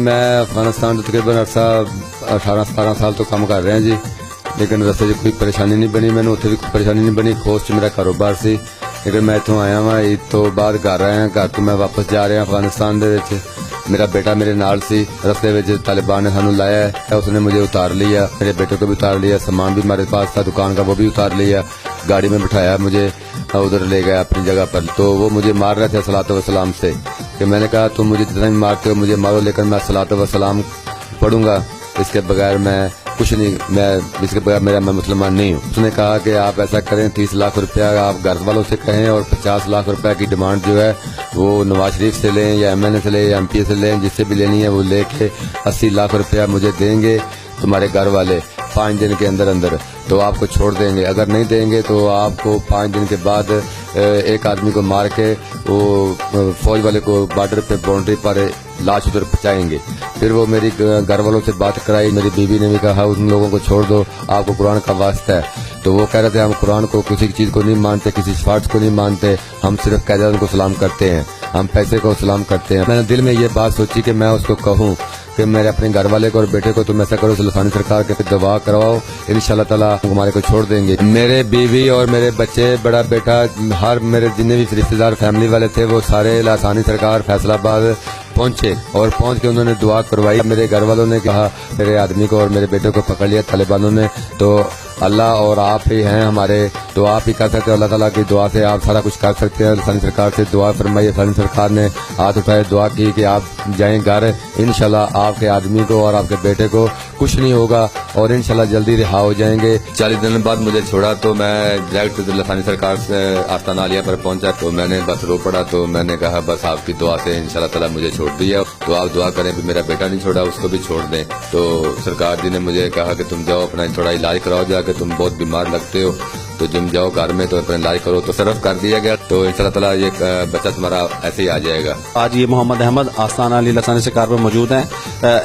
میں افغانستان تو تقریباً عرصہ 18-17 سال تو کام کر رہے ہیں جی, لیکن رستے سے کوئی پریشانی نہیں بنی. میں اتنے بھی کوئی پریشانی نہیں بنی. کھوس میرا کاروبار سی, لیکن میں اتوں آیا وا عید تو بعد گھر آیا. گھر تو میں واپس جا رہا افغانستان دے وچ. میرا بیٹا میرے نال سی. رستے وچ طالبان نے سانو لایا ہے, اس نے مجھے اتار لیا, میرے بیٹے کو بھی اتار لیا, سامان بھی ہمارے پاس تھا دکان کا وہ بھی اتار لیا, گاڑی میں بٹھایا, مجھے ادھر لے گیا اپنی جگہ پر. تو وہ مجھے مار رہے تھے صلاۃ و سلام سے, کہ میں نے کہا تم مجھے جتنا بھی مارتے ہو مجھے مارو, لیکن میں صلاۃ و سلام پڑھوں گا, اس کے بغیر میں کچھ نہیں, میں اس کے بغیر میں مسلمان نہیں ہوں. اس نے کہا کہ آپ ایسا کریں 30 لاکھ روپیہ آپ گھر والوں سے کہیں, اور 50 لاکھ روپیہ کی ڈیمانڈ جو ہے وہ نواز شریف سے لیں یا ایم این اے سے لیں یا ایم پی اے سے لیں, جس سے بھی لینی ہے وہ لے کے 80 لاکھ روپیہ مجھے دیں گے تمہارے گھر والے 5 دن کے اندر اندر, تو آپ کو چھوڑ دیں گے. اگر نہیں دیں گے تو آپ کو 5 دن کے بعد ایک آدمی کو مار کے وہ فوج والے کو بارڈر پہ باؤنڈری پر لاش ادھر پہنچائیں گے. پھر وہ میری گھر والوں سے بات کرائی, میری بیوی نے بھی کہا ان لوگوں کو چھوڑ دو, آپ کو قرآن کا واسطہ ہے. تو وہ کہہ رہے تھے ہم قرآن کو کسی چیز کو نہیں مانتے, کسی سفارش کو نہیں مانتے, ہم صرف قائدین کو سلام کرتے ہیں, ہم پیسے کو سلام کرتے ہیں. میں نے دل میں یہ بات سوچی کہ میں اس کو کہوں کہ میرے اپنے گھر والے کو اور بیٹے کو تم ایسا کرو, لسانی سرکار کے دعا کرواؤ, انشاءاللہ تعالیٰ ہمارے کو چھوڑ دیں گے. میرے بیوی اور میرے بچے, بڑا بیٹا, ہر میرے جتنے بھی رشتے دار فیملی والے تھے وہ سارے لسانی سرکار فیصلہ آباد پہنچے, اور پہنچ کے انہوں نے دعا کروائی. میرے گھر والوں نے کہا میرے آدمی کو اور میرے بیٹے کو پکڑ لیا طالبانوں نے, تو اللہ اور آپ ہی ہیں ہمارے, تو آپ ہی کر سکتے ہیں. اللہ تعالیٰ کی دعا سے آپ سارا کچھ کر سکتے ہیں. لسانی سرکار سے دعا فرمائی, لسانی سرکار نے ہاتھ اٹھائے, دعا کی کہ آپ جائیں گھر, انشاءاللہ آپ کے آدمی کو اور آپ کے بیٹے کو کچھ نہیں ہوگا, اور انشاءاللہ جلدی رہا ہو جائیں گے. 40 دن بعد مجھے چھوڑا تو میں ڈائریکٹ لسانی سرکار سے آستانہ عالیہ پر پہنچا, تو میں نے بس رو پڑا. تو میں نے کہا بس آپ کی دعا سے انشاءاللہ تعالیٰ مجھے چھوڑ دیا, تو آپ دعا کریں کہ میرا بیٹا نہیں چھوڑا اس کو بھی چھوڑ دیں. تو سرکار جی نے مجھے کہا کہ تم جاؤ اپنا تھوڑا علاج کراؤ جا کے, تم بہت بیمار لگتے ہو, تو جم جاؤ گھر میں تو اپنا علاج کرو. تو صرف کر دیا گیا, تو انشاءاللہ تعالیٰ یہ بچہ تمہارا ایسے ہی آ جائے گا. آج یہ محمد احمد آستانہ علی لسانی سرکار پر موجود ہیں.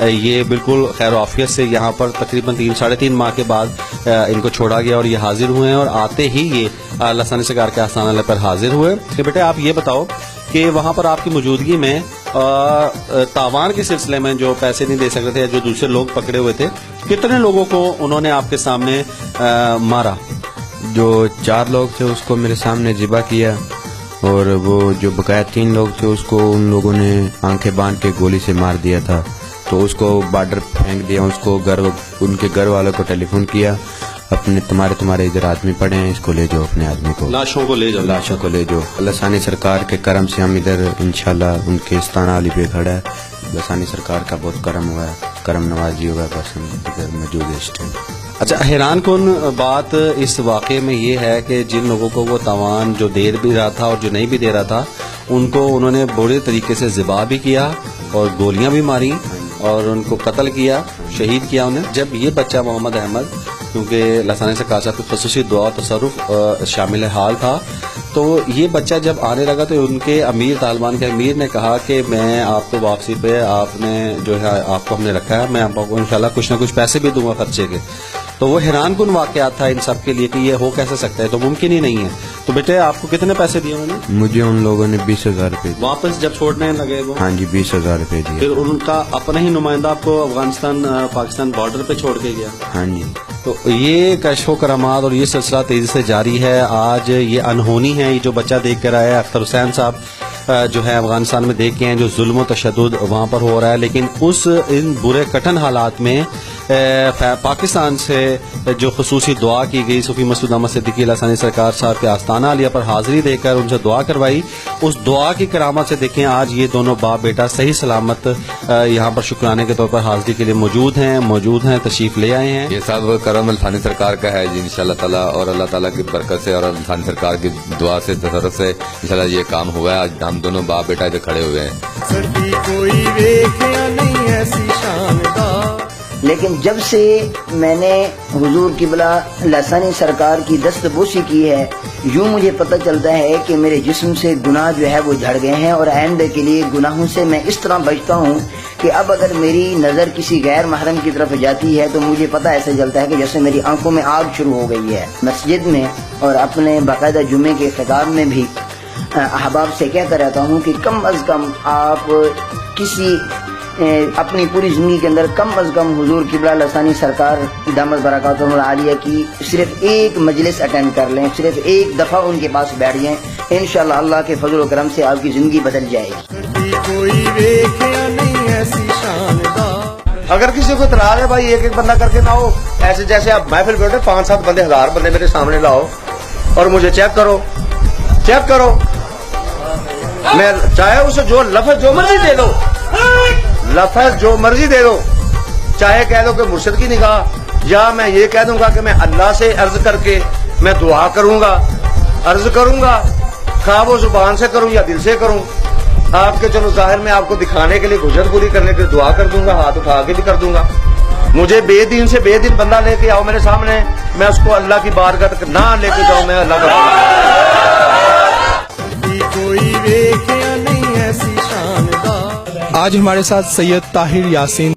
یہ بالکل خیر و عافیت سے یہاں پر تقریباً 3-3.5 ماہ کے بعد ان کو چھوڑا گیا اور یہ حاضر ہوئے ہیں, اور آتے ہی یہ لسانی سرکار کے آستانہ علیہ پر حاضر ہوئے. کہ بیٹے آپ یہ بتاؤ کہ وہاں پر آپ کی موجودگی میں تاوان کے سلسلے میں جو پیسے نہیں دے سکتے تھے, جو دوسرے لوگ پکڑے ہوئے تھے, کتنے لوگوں کو انہوں نے آپ کے سامنے مارا؟ جو 4 لوگ تھے اس کو میرے سامنے ذبح کیا, اور وہ جو بقایا 3 لوگ تھے اس کو ان لوگوں نے آنکھیں باندھ کے گولی سے مار دیا تھا. تو اس کو بارڈر پھینک دیا, اس کو ان کے گھر والوں کو ٹیلی فون کیا, اپنے تمہارے ادھر آدمی پڑے ہیں, اس کو لے جاؤ, اپنے آدمی کو, لاشوں کو لے جاؤ. لسانی سرکار کے کرم سے ہم ادھر انشاءاللہ ان کے آستانہ علی پہ کھڑا ہے. لسانی سرکار کا بہت کرم ہوا ہے, کرم نوازی ہوا ہے, بس ہم ادھر موجود ہے اس ٹائم. اچھا, حیران کن بات اس واقعے میں یہ ہے کہ جن لوگوں کو وہ تاوان جو دے بھی رہا تھا اور جو نہیں بھی دے رہا تھا, ان کو انہوں نے بڑے طریقے سے ذبح بھی کیا اور گولیاں بھی ماری اور ان کو قتل کیا, شہید کیا انہیں. جب یہ بچہ محمد احمد, کیونکہ لسانی سرکار صاحب کی خصوصی دعا تصرف شامل حال تھا, تو یہ بچہ جب آنے لگا تو ان کے امیر, طالبان کے امیر نے کہا کہ میں آپ کو واپسی پہ آپ نے جو ہے آپ کو ہم نے رکھا ہے, میں آپ کو انشاءاللہ کچھ نہ کچھ پیسے بھی دوں گا خرچے کے. تو وہ حیران کن واقعات تھا ان سب کے لیے کہ یہ ہو کیسے سکتا ہے, تو ممکن ہی نہیں ہے. تو بیٹے آپ کو کتنے پیسے دیے انہوں نے؟ مجھے ان لوگوں نے 20,000 روپے دیے واپس جب چھوڑنے لگے وہ. ہاں جی, 20,000 روپے دیے. پھر ان کا اپنا ہی نمائندہ آپ کو افغانستان پاکستان بارڈر پہ چھوڑ کے گیا. ہاں جی. تو یہ کشف و کرامات اور یہ سلسلہ تیزی سے جاری ہے. آج یہ انہونی ہے, یہ جو بچہ دیکھ کر آیا اختر حسین صاحب جو ہے افغانستان میں دیکھ کے ہیں جو ظلم و تشدد وہاں پر ہو رہا ہے, لیکن ان برے کٹھن حالات میں پاکستان سے جو خصوصی دعا کی گئی, صوفی مسعود احمد صدیقی لسانی سرکار صاحب کے آستانہ علیہ پر حاضری دے کر ان سے دعا کروائی, اس دعا کی کرامت سے دیکھیں آج یہ دونوں باپ بیٹا صحیح سلامت یہاں پر شکرانے کے طور پر حاضری کے لیے موجود ہیں, تشریف لے آئے ہیں. یہ سب کرم لسانی سرکار کا ہے جی انشاءاللہ تعالیٰ, اور اللہ تعالیٰ کی برکت سے اور لسانی سرکار کی دعا سے تصرف سے انشاءاللہ یہ کام ہوا ہے. آج ہم دونوں باپ بیٹا ادھر کھڑے ہوئے ہیں. لیکن جب سے میں نے حضور قبلہ لسانی سرکار کی دست بوسی کی ہے, یوں مجھے پتہ چلتا ہے کہ میرے جسم سے گناہ جو ہے وہ جھڑ گئے ہیں, اور آئندہ کے لیے گناہوں سے میں اس طرح بچتا ہوں کہ اب اگر میری نظر کسی غیر محرم کی طرف جاتی ہے تو مجھے پتہ ایسے چلتا ہے کہ جیسے میری آنکھوں میں آگ شروع ہو گئی ہے. مسجد میں اور اپنے باقاعدہ جمعے کے خطاب میں بھی احباب سے کہتا رہتا ہوں کہ کم از کم آپ کسی اپنی پوری زندگی کے اندر کم از کم حضور قبلہ لسانی سرکار دامت برکاتہم العالیہ کی صرف ایک مجلس اٹینڈ کر لیں، صرف ایک دفعہ ان کے پاس بیٹھ جائیں، انشاءاللہ اللہ کے فضل و کرم سے آپ کی زندگی بدل جائے گی۔ اگر کسی کو اعتراض ہے بھائی ایک ایک بندہ کر کے نہ ہو، ایسے جیسے آپ محفل بیٹھے 5-7 بندے 1000 بندے میرے سامنے لاؤ اور مجھے چیک کرو، میں چاہے اسے جو لفظ جو مرضی دے دو، لفظ جو مرضی دے دو، چاہے کہہ دو کہ مرشد کی نگاہ، یا میں یہ کہہ دوں گا کہ میں اللہ سے عرض کر کے میں دعا کروں گا، عرض کروں گا، خواہ وہ زبان سے کروں یا دل سے کروں، آپ کے چلو ظاہر میں آپ کو دکھانے کے لیے حجت پوری کرنے کے لیے دعا کر دوں گا، ہاتھ اٹھا کے بھی کر دوں گا۔ مجھے بے دین سے بے دین بندہ لے کے آؤ میرے سامنے، میں اس کو اللہ کی بارگاہ تک نہ لے کے جاؤں، میں اللہ کا آج ہمارے ساتھ سید طاہر یاسین